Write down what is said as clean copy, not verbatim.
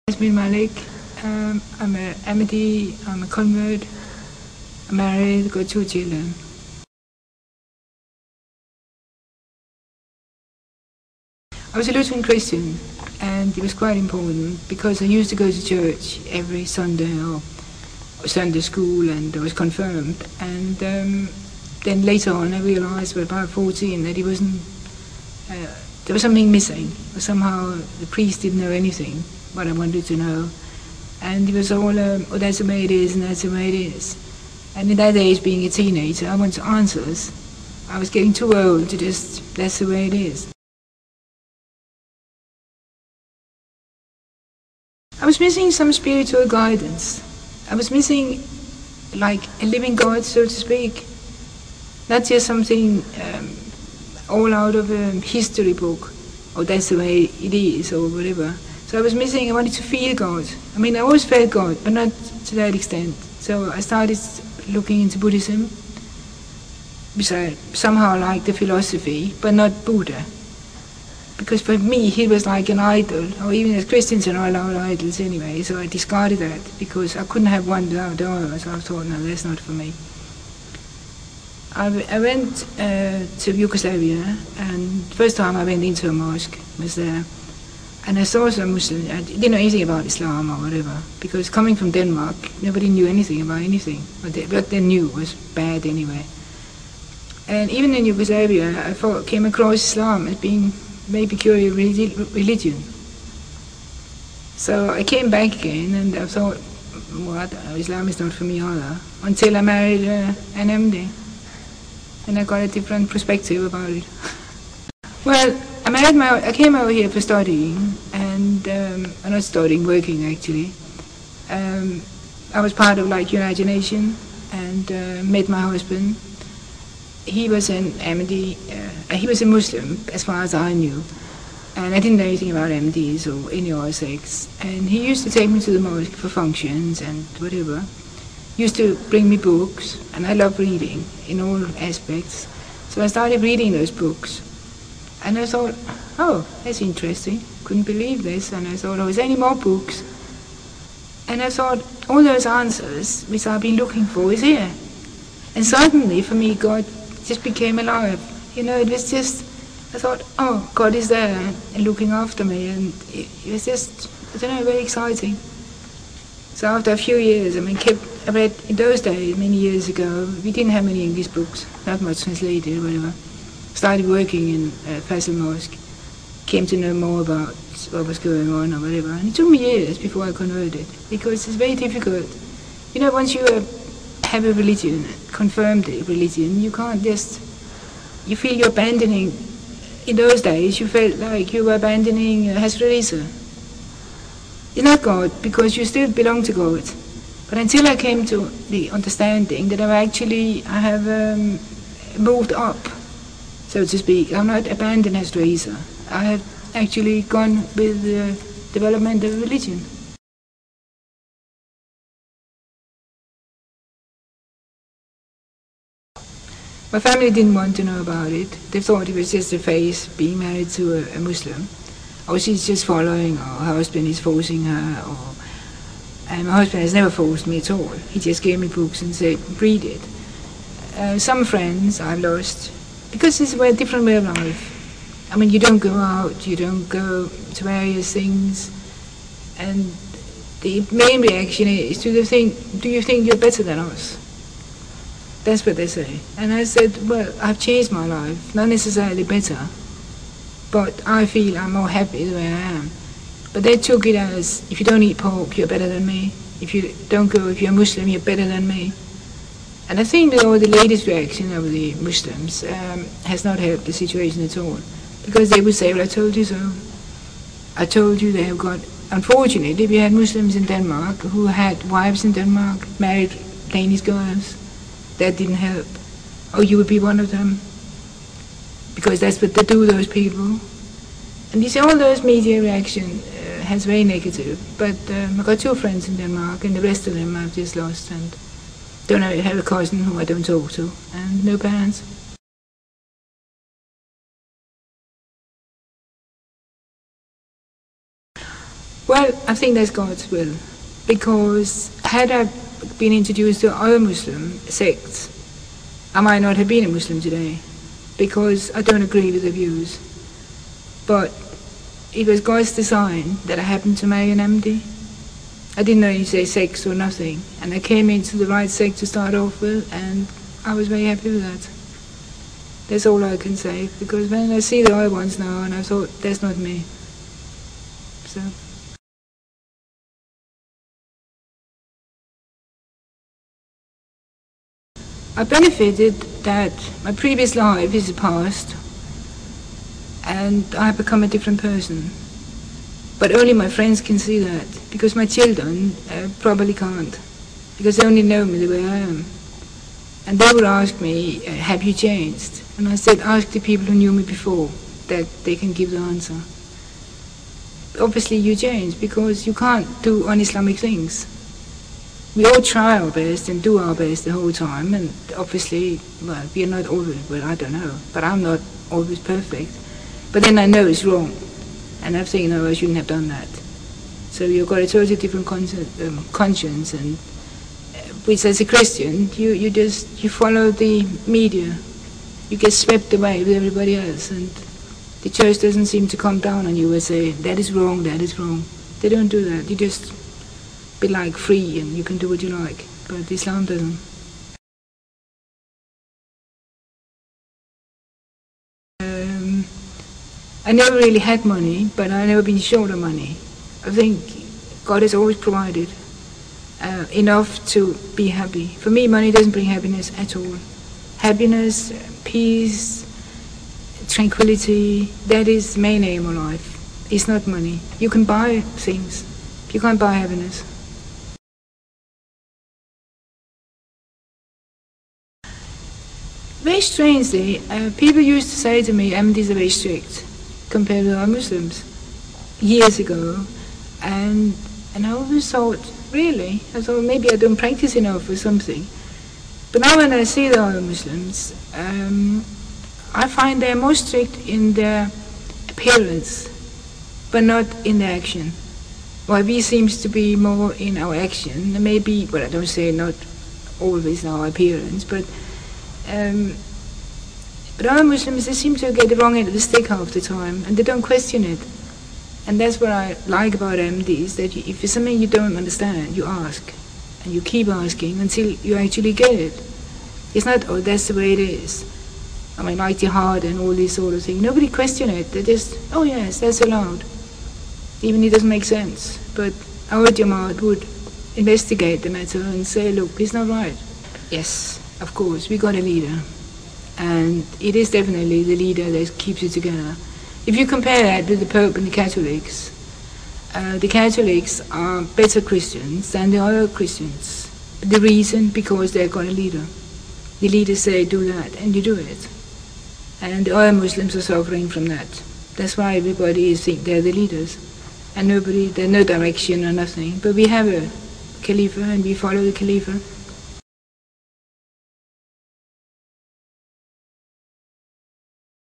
Yasmin Malik. I'm an Ahmadi, I'm a convert, I'm married, got 2 children. I was a Lutheran Christian, and it was quite important because I used to go to church every Sunday or Sunday school, and I was confirmed. And then later on I realized, at about 14, that there was something missing. Somehow the priest didn't know anything, what I wanted to know. And it was all, oh, that's the way it is, and that's the way it is. And in that age, being a teenager, I wanted answers. I was getting too old to just, that's the way it is. I was missing some spiritual guidance. I was missing, like, a living God, so to speak. Not just something all out of a history book, or that's the way it is, or whatever. So I was missing, I wanted to feel God. I mean, I always felt God, but not to that extent. So I started looking into Buddhism, which I somehow liked the philosophy, but not Buddha. Because for me, he was like an idol, or even as Christians are not allowed idols anyway, so I discarded that, because I couldn't have one without the other, so I thought, no, that's not for me. I went to Yugoslavia, and the first time I went into a mosque was there. And I saw some Muslims. I didn't know anything about Islam or whatever, because coming from Denmark, nobody knew anything about anything. What they knew was bad anyway. And even in Yugoslavia, I came across Islam as being a very peculiar religion. So I came back again, and I thought, what? Islam is not for me either. Until I married an MD, and I got a different perspective about it. Well, I came over here for studying, and I'm not studying, working actually. I was part of like United Nations, and met my husband. He was an Ahmadi, he was a Muslim as far as I knew, and I didn't know anything about Ahmadis or any other sects. And he used to take me to the mosque for functions and whatever. Used to bring me books, and I love reading in all aspects. So I started reading those books. And I thought, oh, that's interesting. Couldn't believe this. And I thought, oh, is there any more books? And I thought, all those answers which I've been looking for is here. And suddenly, for me, God just became alive. You know, it was just, I thought, oh, God is there and looking after me. And it was just, I don't know, very exciting. So after a few years, I read, in those days, many years ago, we didn't have many English books, not much translated, whatever. Started working in Faisal Mosque, came to know more about what was going on or whatever. And it took me years before I converted, because it's very difficult. You know, once you have a religion, confirmed a religion, you can't just, you feel you're abandoning, in those days you felt like you were abandoning Hasrarisa. It's not God, because you still belong to God. But until I came to the understanding that I have moved up, so to speak, I'm not abandoned Hasrarisa. I have actually gone with the development of religion. My family didn't want to know about it. They thought it was just a phase, being married to a Muslim. Or she's just following, or her husband is forcing her, and my husband has never forced me at all. He just gave me books and said, read it. Some friends I've lost, because it's a different way of life. I mean, you don't go out, you don't go to various things, and the main reaction is, do you think you're better than us? That's what they say. And I said, well, I've changed my life, not necessarily better, but I feel I'm more happy the way I am. But they took it as, if you don't eat pork, you're better than me. If you're Muslim, you're better than me. And I think that all the latest reaction of the Muslims has not helped the situation at all. Because they would say, well, I told you so. I told you they have got, unfortunately, we had Muslims in Denmark who had wives in Denmark, married Danish girls. That didn't help. Oh, you would be one of them. Because that's what they do, those people. And you see, all those media reaction has very negative. But I've got 2 friends in Denmark, and the rest of them I've just lost. And don't know, I have a cousin who I don't talk to, and no parents. Well, I think that's God's will, because had I been introduced to other Muslim sects, I might not have been a Muslim today, because I don't agree with their views. But it was God's design that I happened to marry an Ahmadi. I didn't know you say sex or nothing, and I came into the right sect to start off with, and I was very happy with that. That's all I can say, because when I see the other ones now, and I thought, that's not me. So. I benefited that my previous life is the past, and I have become a different person. But only my friends can see that, because my children probably can't, because they only know me the way I am. And they would ask me, have you changed? And I said, ask the people who knew me before, that they can give the answer. Obviously you change, because you can't do un-Islamic things. We all try our best and do our best the whole time, and obviously, well, we are not always, well, I don't know, but I'm not always perfect. But then I know it's wrong, and I think, no, I shouldn't have done that. So you've got a totally different conscience, and which as a Christian, you follow the media. You get swept away with everybody else, and the church doesn't seem to come down on you and say, that is wrong, that is wrong. They don't do that. You just be like free and you can do what you like, but Islam doesn't. I never really had money, but I've never been short of money. I think God has always provided enough to be happy. For me, money doesn't bring happiness at all. Happiness, peace, tranquility, that is the main aim of life. It's not money. You can buy things, you can't buy happiness. Very strangely, people used to say to me, Ahmadis are very strict compared to our Muslims years ago, and I always thought, really? I thought maybe I don't practice enough or something. But now when I see the other Muslims, I find they're more strict in their appearance, but not in their action. While we seems to be more in our action, maybe, well, I don't say not always in our appearance, but other Muslims, they seem to get the wrong end of the stick half the time, and they don't question it. And that's what I like about Ahmadis, that if it's something you don't understand, you ask, and you keep asking until you actually get it. It's not, oh, that's the way it is. I mean, like jihad and all this sort of thing. Nobody question it. They just, oh yes, that's allowed. Even it doesn't make sense. But our Jamaat would investigate the matter and say, look, it's not right. Yes, of course, we got a leader. And it is definitely the leader that keeps it together. If you compare that with the Pope and the Catholics are better Christians than the other Christians. The reason, because they've got a leader. The leaders say, do that, and you do it. And the other Muslims are suffering from that. That's why everybody thinks they're the leaders. And there's no direction or nothing. But we have a Khalifa, and we follow the Khalifa.